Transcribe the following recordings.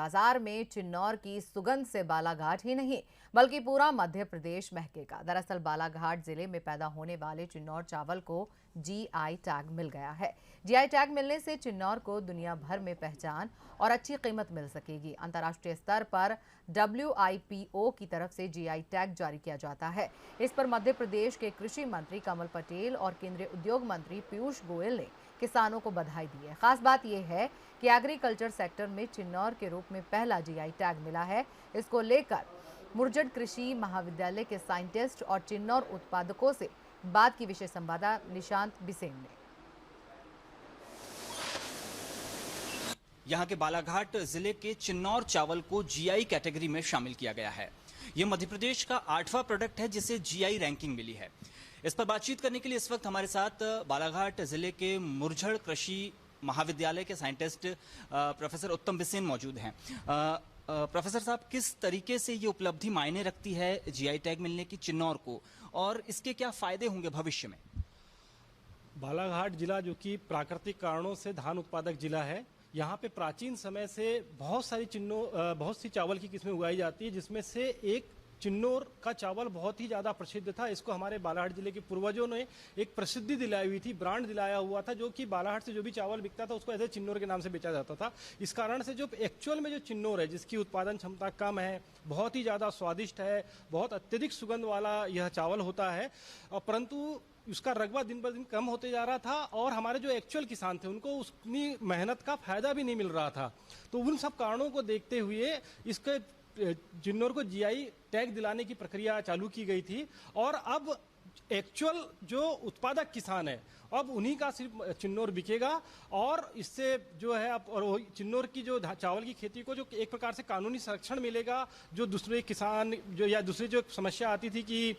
बाजार में चिन्नौर की सुगंध से बालाघाट ही नहीं बल्कि पूरा मध्य प्रदेश महकेगा। दरअसल बालाघाट जिले में पैदा होने वाले चिन्नौर चावल को जीआई टैग मिल गया है। जीआई टैग मिलने से चिन्नौर को दुनिया भर में पहचान और अच्छी कीमत मिल सकेगी। अंतर्राष्ट्रीय स्तर पर WIPO की तरफ से जीआई टैग जारी किया जाता है। इस पर मध्य प्रदेश के कृषि मंत्री कमल पटेल और केंद्रीय उद्योग मंत्री पीयूष गोयल ने किसानों को बधाई दी है। खास बात यह है कि एग्रीकल्चर सेक्टर में चिन्नौर के रूप में पहला जीआई टैग मिला है। इसको लेकर मुरजड़ कृषि महाविद्यालय के साइंटिस्ट और चिन्नौर उत्पादकों से बात की विशेष संवाददाता निशांत बिसेन ने। यहाँ के बालाघाट जिले के चिन्नौर चावल को जीआई कैटेगरी में शामिल किया गया है। ये मध्य प्रदेश का 8वां प्रोडक्ट है जिसे जीआई रैंकिंग मिली है। इस पर बातचीत करने के लिए इस वक्त हमारे साथ बालाघाट जिले के मुरजड़ कृषि महाविद्यालय के साइंटिस्ट प्रोफेसर उत्तम बिसेन मौजूद हैं। प्रोफेसर साहब, किस तरीके से ये उपलब्धि मायने रखती है जीआई टैग मिलने की चिन्नौर को, और इसके क्या फायदे होंगे भविष्य में? बालाघाट जिला जो कि प्राकृतिक कारणों से धान उत्पादक जिला है, यहाँ पे प्राचीन समय से बहुत सी चावल की किस्में उगाई जाती है, जिसमें से एक चिन्नौर का चावल बहुत ही ज़्यादा प्रसिद्ध था। इसको हमारे बालाघाट जिले के पूर्वजों ने एक प्रसिद्धि दिलाई हुई थी, ब्रांड दिलाया हुआ था, जो कि बालाघाट से जो भी चावल बिकता था उसको ऐसे चिन्नौर के नाम से बेचा जाता था। इस कारण से जो एक्चुअल में जो चिन्नौर है, जिसकी उत्पादन क्षमता कम है, बहुत ही ज़्यादा स्वादिष्ट है, बहुत अत्यधिक सुगंध वाला यह चावल होता है, परंतु उसका रकबा दिन ब दिन कम होते जा रहा था और हमारे जो एक्चुअल किसान थे उनको उतनी मेहनत का फायदा भी नहीं मिल रहा था। तो उन सब कारणों को देखते हुए इसके चिन्नौर को जीआई टैग दिलाने की प्रक्रिया चालू की गई थी और अब एक्चुअल जो उत्पादक किसान है अब उन्हीं का सिर्फ चिन्नौर बिकेगा और इससे जो है अब और चिन्नौर की जो चावल की खेती को जो एक प्रकार से कानूनी संरक्षण मिलेगा। जो दूसरे किसान जो या दूसरी जो समस्या आती थी कि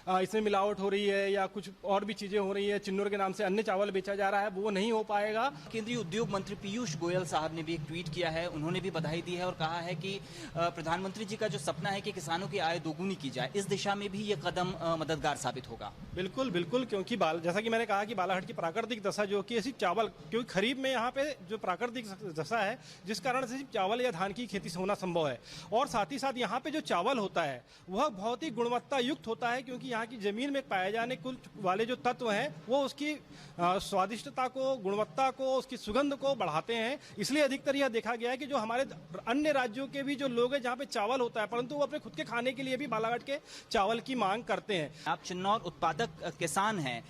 इसमें मिलावट हो रही है या कुछ और भी चीज़ें हो रही है, चिन्नौर के नाम से अन्य चावल बेचा जा रहा है, वो नहीं हो पाएगा। केंद्रीय उद्योग मंत्री पीयूष गोयल साहब ने भी एक ट्वीट किया है। उन्होंने भी बधाई दी है और कहा है कि प्रधानमंत्री जी का जो सपना है कि किसानों की आय दोगुनी की जाए, इस दिशा में भी ये कदम मददगार साबित होगा। बिल्कुल बिल्कुल, क्योंकि जैसा कि मैंने कहा कि बालाघाट की प्राकृतिक दशा जो कि ऐसी चावल, क्योंकि खरीफ में यहाँ पे जो प्राकृतिक दशा है जिस कारण से चावल या धान की खेती होना संभव है, और साथ ही साथ यहाँ पे जो चावल होता है वह बहुत ही गुणवत्ता युक्त होता है, क्योंकि यहाँ की जमीन में पाए जाने कुल वाले जो तत्व हैं वो उसकी स्वादिष्टता को, गुणवत्ता को, उसकी सुगंध को बढ़ाते हैं। इसलिए अधिकतर यह देखा गया है कि जो हमारे अन्य राज्यों के भी जो लोग हैं जहाँ पे चावल होता है परंतु वो अपने खुद के खाने के लिए भी बालाघाट के चावल की मांग करते हैं। आप चिन्नौर उत्पादक किसान हैं,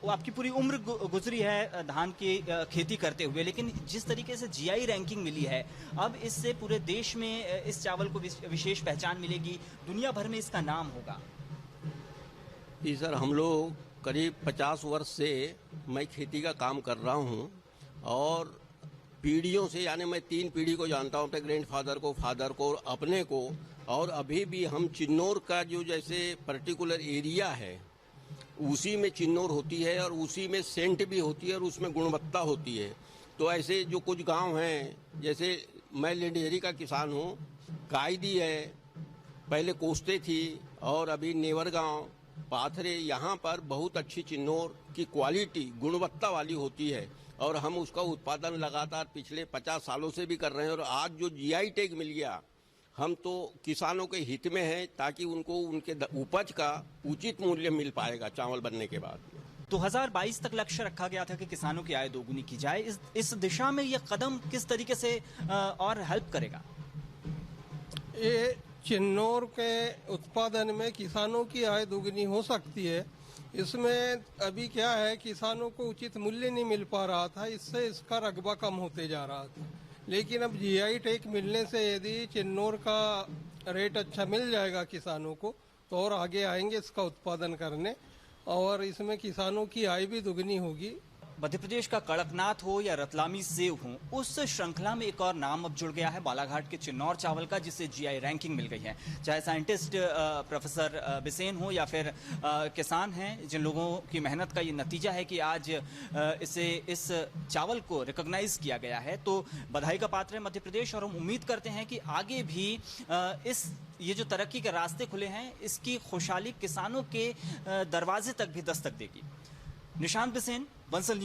आपकी पूरी उम्र गुजरी है धान की खेती करते हुए, लेकिन जिस तरीके से जीआई रैंकिंग मिली है अब इससे पूरे देश में इस चावल को विशेष पहचान मिलेगी, दुनिया भर में इसका नाम होगा। जी सर, हम लोग करीब 50 वर्ष से मैं खेती का काम कर रहा हूँ और पीढ़ियों से, यानी मैं 3 पीढ़ी को जानता हूँ, अपने ग्रैंडफादर को, फादर को और अपने को, और अभी भी हम चिन्नौर का जो जैसे पर्टिकुलर एरिया है उसी में चिन्नौर होती है और उसी में सेंट भी होती है और उसमें गुणवत्ता होती है। तो ऐसे जो कुछ गांव हैं, जैसे मैं लेंडेरी का किसान हूँ, कायदी है, पहले कोस्ते थी और अभी नेवर गांव, पाथरे, यहाँ पर बहुत अच्छी चिन्नौर की क्वालिटी गुणवत्ता वाली होती है और हम उसका उत्पादन लगातार पिछले 50 सालों से भी कर रहे हैं। और आज जो जीआई टैग मिल गया, हम तो किसानों के हित में हैं ताकि उनको उनके उपज का उचित मूल्य मिल पाएगा चावल बनने के बाद। 2022 तक लक्ष्य रखा गया था कि किसानों की आय दोगुनी की जाए। इस दिशा में यह कदम किस तरीके से और हेल्प करेगा? ये चिन्नौर के उत्पादन में किसानों की आय दोगुनी हो सकती है। इसमें अभी क्या है, किसानों को उचित मूल्य नहीं मिल पा रहा था, इससे इसका रकबा कम होते जा रहा था। लेकिन अब जीआई टैग मिलने से यदि चिन्नौर का रेट अच्छा मिल जाएगा किसानों को तो और आगे आएंगे इसका उत्पादन करने और इसमें किसानों की आय भी दुगनी होगी। मध्य प्रदेश का कड़कनाथ हो या रतलामी सेव हो, उस श्रृंखला में एक और नाम अब जुड़ गया है बालाघाट के चिन्नौर चावल का, जिसे जीआई रैंकिंग मिल गई है। चाहे साइंटिस्ट प्रोफेसर बिसेन हो या फिर किसान हैं जिन लोगों की मेहनत का ये नतीजा है कि आज इस चावल को रिकॉग्नाइज किया गया है, तो बधाई का पात्र है मध्य प्रदेश। और हम उम्मीद करते हैं कि आगे भी ये जो तरक्की के रास्ते खुले हैं इसकी खुशहाली किसानों के दरवाजे तक भी दस्तक देगी। निशांत बिसेन, बंसल।